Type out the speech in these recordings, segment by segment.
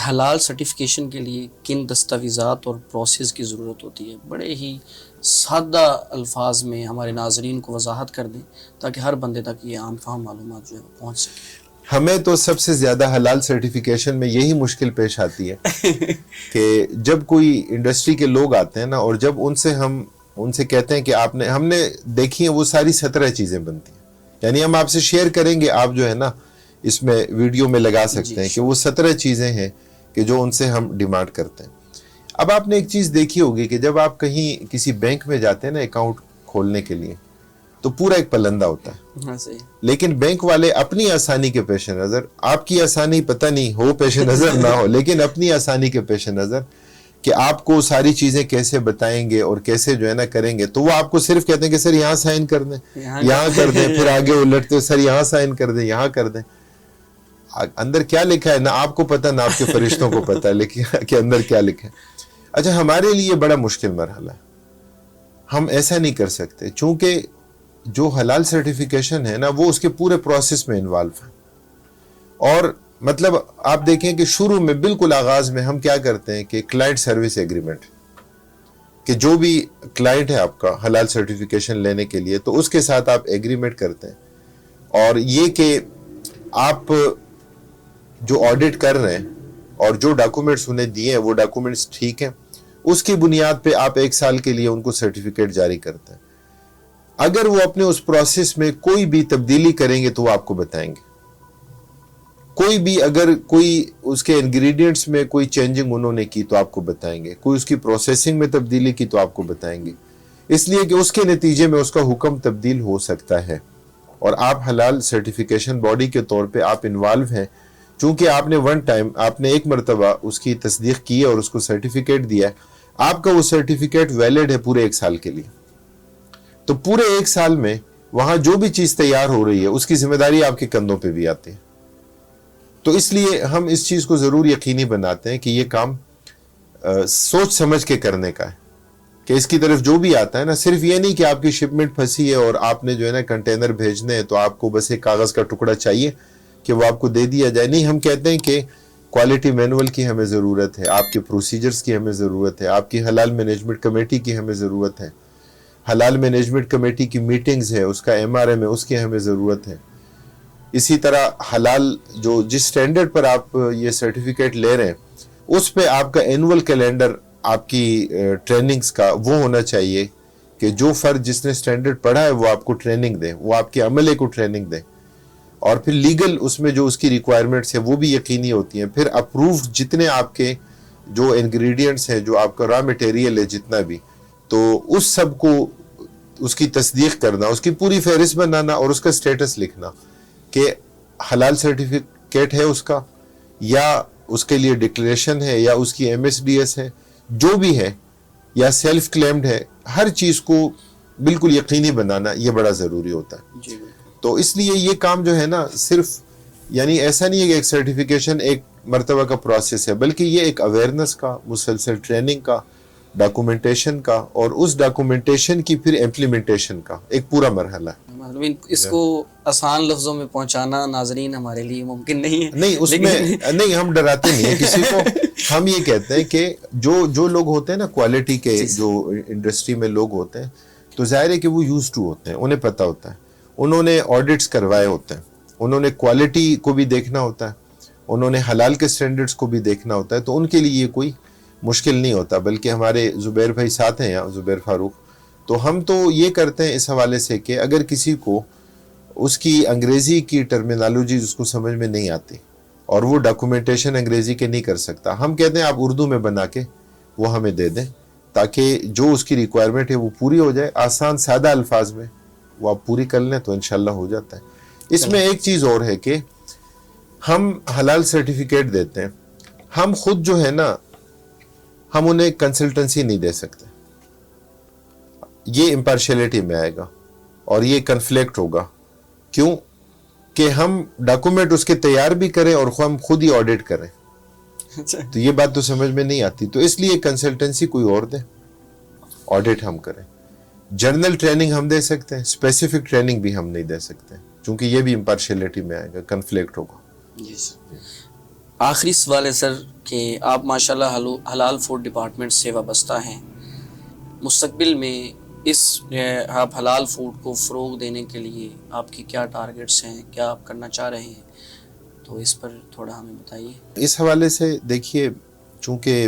حلال سرٹیفکیشن کے لیے کن دستاویزات اور پروسیس کی ضرورت ہوتی ہے، بڑے ہی سادہ الفاظ میں ہمارے ناظرین کو وضاحت کر دیں تاکہ ہر بندے تک یہ عام فہم معلومات جو ہے پہنچ سکے۔ ہمیں تو سب سے زیادہ حلال سرٹیفکیشن میں یہی مشکل پیش آتی ہے کہ جب کوئی انڈسٹری کے لوگ آتے ہیں نا، اور جب ہم ان سے کہتے ہیں کہ ہم نے دیکھی ہیں وہ ساری 17 چیزیں بنتی ہیں، یعنی ہم آپ سے شیئر کریں گے، آپ جو ہے نا اس میں ویڈیو میں لگا سکتے ہیں کہ وہ 17 چیزیں ہیں کہ جو ان سے ہم ڈیمانڈ کرتے ہیں۔ اب آپ نے ایک چیز دیکھی ہوگی کہ جب آپ کہیں کسی بینک میں جاتے ہیں نا اکاؤنٹ کھولنے کے لیے، تو پورا ایک پلندہ ہوتا ہے، لیکن بینک والے اپنی آسانی کے پیش نظر، آپ کی آسانی پتہ نہیں ہو پیش نظر نہ ہو، لیکن اپنی آسانی کے پیش نظر کہ آپ کو ساری چیزیں کیسے بتائیں گے اور کیسے جو ہے نا کریں گے، تو وہ آپ کو صرف کہتے ہیں کہ سر یہاں سائن کر دیں، یہاں کر دیں، پھر آگے الٹتے سر یہاں سائن کر دیں، یہاں کر دیں۔ اندر کیا لکھا ہے نہ آپ کو پتہ نہ آپ کے فرشتوں کو پتہ ہے کہ اندر کیا لکھا ہے۔ اچھا، ہمارے لیے بڑا مشکل مرحلہ ہے، ہم ایسا نہیں کر سکتے، چونکہ جو حلال سرٹیفیکیشن ہے نا وہ اس کے پورے پروسیس میں انوالو ہے۔ اور مطلب آپ دیکھیں کہ شروع میں بالکل آغاز میں ہم کیا کرتے ہیں کہ کلائنٹ سروس ایگریمنٹ، کہ جو بھی کلائنٹ ہے آپ کا حلال سرٹیفیکیشن لینے کے لیے تو اس کے ساتھ آپ ایگریمنٹ کرتے ہیں، اور یہ کہ آپ جو آڈٹ کر رہے ہیں اور جو ڈاکومنٹس انہیں دیے ہیں وہ ڈاکومنٹس ٹھیک ہیں، اس کی بنیاد پہ آپ 1 سال کے لیے ان کو سرٹیفکیٹ جاری کرتے ہیں۔ اگر وہ اپنے اس پروسیس میں کوئی بھی تبدیلی کریں گے تو وہ آپ کو بتائیں گے، اگر کوئی اس کے انگریڈینٹس میں کوئی چینجنگ انہوں نے کی تو آپ کو بتائیں گے، کوئی اس کی پروسیسنگ میں تبدیلی کی تو آپ کو بتائیں گے، اس لیے کہ اس کے نتیجے میں اس کا حکم تبدیل ہو سکتا ہے، اور آپ حلال سرٹیفیکیشن باڈی کے طور پہ آپ انوالو ہیں، چونکہ آپ نے آپ نے ایک مرتبہ اس کی تصدیق کی ہے اور اس کو سرٹیفکیٹ دیا ہے، آپ کا وہ سرٹیفکیٹ ویلڈ ہے پورے 1 سال کے لیے۔ تو پورے 1 سال میں وہاں جو بھی چیز تیار ہو رہی ہے اس کی ذمہ داری آپ کے کندھوں پہ بھی آتی ہے۔ تو اس لیے ہم اس چیز کو ضرور یقینی بناتے ہیں کہ یہ کام سوچ سمجھ کے کرنے کا ہے، کہ اس کی طرف جو بھی آتا ہے نا، صرف یہ نہیں کہ آپ کی شپمنٹ پھنسی ہے اور آپ نے جو ہے نا کنٹینر بھیجنے ہیں تو آپ کو بس ایک کاغذ کا ٹکڑا چاہیے کہ وہ آپ کو دے دیا جائے، نہیں، ہم کہتے ہیں کہ کوالٹی مینول کی ہمیں ضرورت ہے، آپ کے پروسیجرز کی ہمیں ضرورت ہے، آپ کی حلال مینجمنٹ کمیٹی کی ہمیں ضرورت ہے، حلال مینجمنٹ کمیٹی کی میٹنگز ہے، اس کا MRM ہے، اس کی ہمیں ضرورت ہے۔ اسی طرح حلال جس سٹینڈرڈ پر آپ یہ سرٹیفکیٹ لے رہے ہیں اس پہ آپ کا اینول کیلنڈر آپ کی ٹریننگز کا وہ ہونا چاہیے کہ جو فرد جس نے سٹینڈرڈ پڑھا ہے وہ آپ کو ٹریننگ دے، وہ آپ کے عملے کو ٹریننگ دے، اور پھر لیگل اس میں جو اس کی ریکوائرمنٹس ہیں وہ بھی یقینی ہوتی ہیں، پھر اپرووڈ جتنے آپ کے جو انگریڈینٹس ہیں، جو آپ کا را مٹیریل ہے جتنا بھی، تو اس سب کو اس کی تصدیق کرنا، اس کی پوری فہرست بنانا اور اس کا سٹیٹس لکھنا کہ حلال سرٹیفکیٹ ہے اس کا، یا اس کے لیے ڈکلیریشن ہے، یا اس کی MSDS ہے، جو بھی ہے، یا سیلف کلیمڈ ہے، ہر چیز کو بالکل یقینی بنانا یہ بڑا ضروری ہوتا ہے۔ تو اس لیے یہ کام جو ہے نا صرف یعنی ایسا نہیں ہے کہ ایک سرٹیفکیشن ایک مرتبہ کا پروسیس ہے، بلکہ یہ ایک اویئرنس کا، مسلسل ٹریننگ کا، ڈاکومنٹیشن کا، اور اس ڈاکومنٹیشن کی پھر امپلیمنٹیشن کا ایک پورا مرحلہ ہے۔ اس کو آسان لفظوں میں پہنچانا ناظرین ہمارے لیے ممکن نہیں ہے، نہیں اس میں نہیں، ہم ڈراتے نہیں ہیں کسی کو، ہم یہ کہتے ہیں کہ جو لوگ ہوتے ہیں نا کوالٹی کے، جو انڈسٹری میں لوگ ہوتے ہیں، تو ظاہر ہے کہ وہ یوز ٹو ہوتے ہیں، انہیں پتہ ہوتا ہے، انہوں نے آڈٹس کروائے ہوتے ہیں، انہوں نے کوالٹی کو بھی دیکھنا ہوتا ہے، انہوں نے حلال کے سٹینڈرڈز کو بھی دیکھنا ہوتا ہے، تو ان کے لیے یہ کوئی مشکل نہیں ہوتا۔ بلکہ ہمارے زبیر بھائی ساتھ ہیں یہاں، زبیر فاروق، تو ہم تو یہ کرتے ہیں اس حوالے سے کہ اگر کسی کو اس کی انگریزی کی ٹرمینالوجی اس کو سمجھ میں نہیں آتی اور وہ ڈاکومنٹیشن انگریزی کے نہیں کر سکتا، ہم کہتے ہیں آپ اردو میں بنا کے وہ ہمیں دے دیں، تاکہ جو اس کی ریکوائرمنٹ ہے وہ پوری ہو جائے، آسان سادہ الفاظ میں وہ آپ پوری کر لیں تو انشاءاللہ ہو جاتا ہے۔ اس میں ایک چیز اور ہے کہ ہم حلال سرٹیفکیٹ دیتے ہیں، ہم خود جو ہے نا ہم انہیں کنسلٹنسی نہیں دے سکتے، یہ امپارشلٹی میں آئے گا اور یہ کنفلکٹ ہوگا۔ کیوں کہ ہم ڈاکومنٹ اس کے تیار بھی کریں اور ہم خود ہی آڈٹ کریں، تو یہ بات تو سمجھ میں نہیں آتی، تو اس لیے کنسلٹنسی کوئی اور دے، آڈٹ ہم کریں۔ جرنل ٹریننگ ہم دے سکتے ہیں، اسپیسیفک ٹریننگ بھی ہم نہیں دے سکتے، چونکہ یہ بھی امپارشلٹی میں آئے گا، کنفلکٹ ہوگا۔ آخری سوال ہے سر کہ آپ ماشاءاللہ حلال فوڈ ڈپارٹمنٹ سے وابستہ ہیں، مستقبل میں اس آپ حلال فوڈ کو فروغ دینے کے لیے آپ کی کیا ٹارگٹس ہیں، کیا آپ کرنا چاہ رہے ہیں، تو اس پر تھوڑا ہمیں بتائیے۔ اس حوالے سے دیکھیے، چونکہ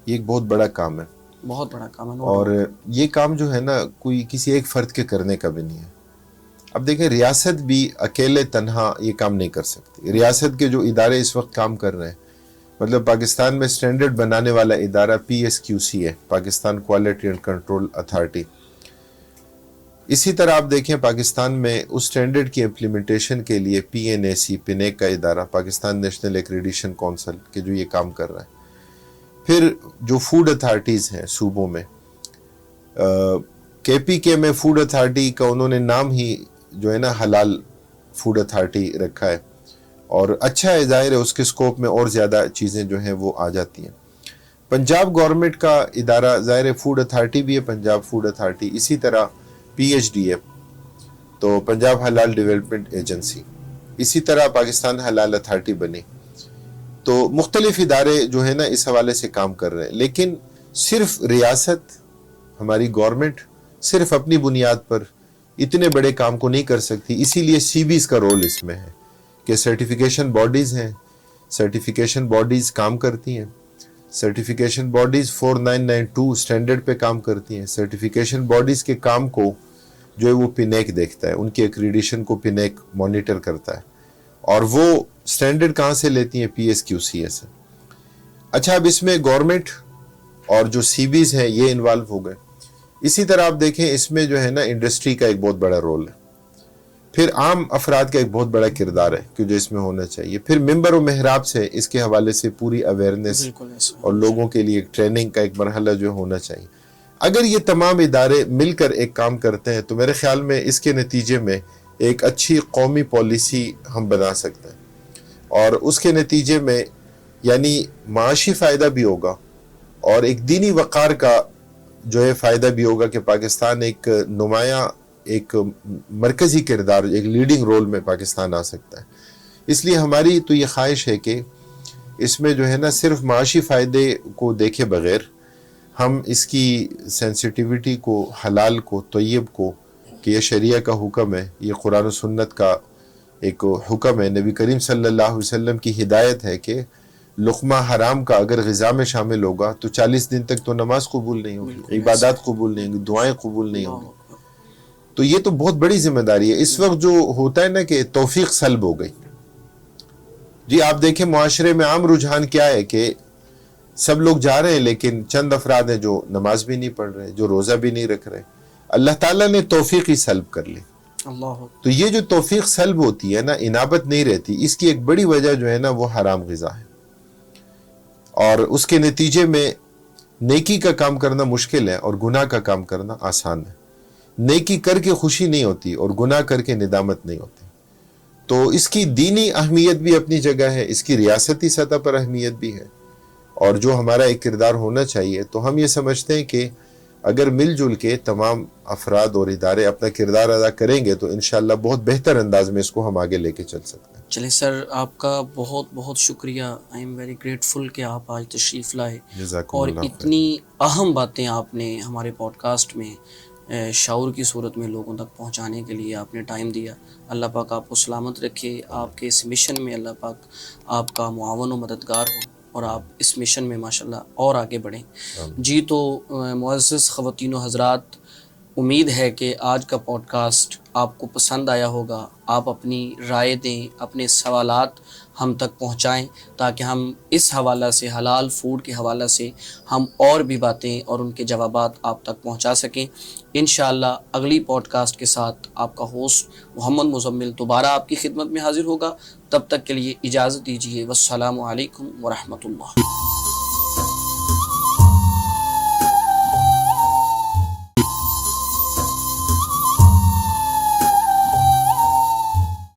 یہ ایک بہت بڑا کام ہے، بہت بڑا کام ہے، اور یہ کام جو ہے نا کوئی کسی ایک فرد کے کرنے کا بھی نہیں ہے۔ اب دیکھیں، ریاست بھی اکیلے تنہا یہ کام نہیں کر سکتی۔ ریاست کے جو ادارے اس وقت کام کر رہے ہیں، مطلب پاکستان میں سٹینڈرڈ بنانے والا ادارہ PSQC ہے، Pakistan quality and control authority. اسی طرح آپ دیکھیں پاکستان میں اس سٹینڈرڈ کی امپلیمنٹیشن کے لیے PNAC پینیک کا ادارہ، پاکستان نیشنل ایکریڈیشن کونسل کے جو یہ کام کر رہا ہے۔ پھر جو فوڈ اتھارٹیز ہیں صوبوں میں، KPK میں فوڈ اتھارٹی کا انہوں نے نام ہی جو ہے نا حلال فوڈ اتھارٹی رکھا ہے، اور اچھا ہے، ظاہر ہے اس کے سکوپ میں اور زیادہ چیزیں جو ہیں وہ آ جاتی ہیں۔ پنجاب گورنمنٹ کا ادارہ ظاہر ہے فوڈ اتھارٹی بھی ہے، پنجاب فوڈ اتھارٹی، اسی طرح PHDA تو پنجاب حلال ڈیولپمنٹ ایجنسی، اسی طرح پاکستان حلال اتھارٹی بنی۔ تو مختلف ادارے جو ہیں نا اس حوالے سے کام کر رہے ہیں، لیکن صرف ریاست، ہماری گورنمنٹ صرف اپنی بنیاد پر اتنے بڑے کام کو نہیں کر سکتی۔ اسی لیے CBs کا رول اس میں ہے کہ سرٹیفیکیشن باڈیز ہیں، سرٹیفیکیشن باڈیز کام کرتی ہیں، سرٹیفیکیشن باڈیز 4992 سٹینڈرڈ پہ کام کرتی ہیں۔ سرٹیفیکیشن باڈیز کے کام کو جو ہے وہ پینیک دیکھتا ہے، ان کی ایکریڈیشن کو پینیک مانیٹر کرتا ہے، اور وہ سٹینڈرڈ کہاں سے لیتی ہیں؟ PSQC سے۔ اچھا، اب اس میں گورنمنٹ اور جو CBs ہیں یہ انوالو ہو گئے۔ اسی طرح آپ دیکھیں اس میں جو ہے نا انڈسٹری کا ایک بہت بڑا رول ہے، پھر عام افراد کا ایک بہت بڑا کردار ہے کہ جو اس میں ہونا چاہیے، پھر ممبر و محراب سے اس کے حوالے سے پوری اویئرنیس اور لوگوں کے لیے ایک ٹریننگ کا ایک مرحلہ جو ہونا چاہیے۔ اگر یہ تمام ادارے مل کر ایک کام کرتے ہیں تو میرے خیال میں اس کے نتیجے میں ایک اچھی قومی پالیسی ہم بنا سکتے ہیں، اور اس کے نتیجے میں یعنی معاشی فائدہ بھی ہوگا اور ایک دینی وقار کا جو ہے فائدہ بھی ہوگا کہ پاکستان ایک نمایاں، ایک مرکزی کردار، ایک لیڈنگ رول میں پاکستان آ سکتا ہے۔ اس لیے ہماری تو یہ خواہش ہے کہ اس میں جو ہے نا صرف معاشی فائدے کو دیکھے بغیر ہم اس کی سینسٹیوٹی کو، حلال کو، طیب کو، کہ یہ شریعہ کا حکم ہے، یہ قرآن و سنت کا ایک حکم ہے، نبی کریم صلی اللہ علیہ وسلم کی ہدایت ہے کہ لقمہ حرام کا اگر غذا میں شامل ہوگا تو 40 دن تک تو نماز قبول نہیں ہوگی، عبادات قبول نہیں ہوگی، دعائیں قبول نہیں ہوگی۔ تو یہ تو بہت بڑی ذمہ داری ہے۔ اس وقت جو ہوتا ہے نا کہ توفیق سلب ہو گئی، جی آپ دیکھیں معاشرے میں عام رجحان کیا ہے کہ سب لوگ جا رہے ہیں، لیکن چند افراد ہیں جو نماز بھی نہیں پڑھ رہے، جو روزہ بھی نہیں رکھ رہے۔ اللہ تعالیٰ نے توفیق ہی سلب کر لی۔ تو یہ جو توفیق سلب ہوتی ہے نا، انابت نہیں رہتی، اس کی ایک بڑی وجہ جو ہے نا وہ حرام غذا ہے، اور اس کے نتیجے میں نیکی کا کام کرنا مشکل ہے اور گناہ کا کام کرنا آسان ہے۔ نیکی کر کے خوشی نہیں ہوتی اور گناہ کر کے ندامت نہیں ہوتی۔ تو اس کی دینی اہمیت بھی اپنی جگہ ہے، اس کی ریاستی سطح پر اہمیت بھی ہے، اور جو ہمارا ایک کردار ہونا چاہیے، تو ہم یہ سمجھتے ہیں کہ اگر مل جل کے تمام افراد اور ادارے اپنا کردار ادا کریں گے تو انشاءاللہ بہت بہتر انداز میں اس کو ہم آگے لے کے چل سکتے ہیں۔ چلے سر، آپ کا بہت بہت شکریہ، آئی ایم ویری گریٹفل کہ آپ آج تشریف لائے اور اتنی اہم باتیں آپ نے ہمارے پوڈ کاسٹ میں شعور کی صورت میں لوگوں تک پہنچانے کے لیے آپ نے ٹائم دیا۔ اللہ پاک آپ کو سلامت رکھے، آپ کے اس مشن میں اللہ پاک آپ کا معاون و مددگار ہو، اور آپ اس مشن میں ماشاءاللہ اور آگے بڑھیں۔ جی تو معزز خواتین و حضرات، امید ہے کہ آج کا پوڈ کاسٹ آپ کو پسند آیا ہوگا۔ آپ اپنی رائے دیں، اپنے سوالات ہم تک پہنچائیں تاکہ ہم اس حوالہ سے، حلال فوڈ کے حوالہ سے ہم اور بھی باتیں اور ان کے جوابات آپ تک پہنچا سکیں۔ انشاءاللہ اگلی پوڈ کاسٹ کے ساتھ آپ کا ہوسٹ محمد مزمل دوبارہ آپ کی خدمت میں حاضر ہوگا۔ تب تک کے لیے اجازت دیجیے، والسلام علیکم ورحمۃ اللہ۔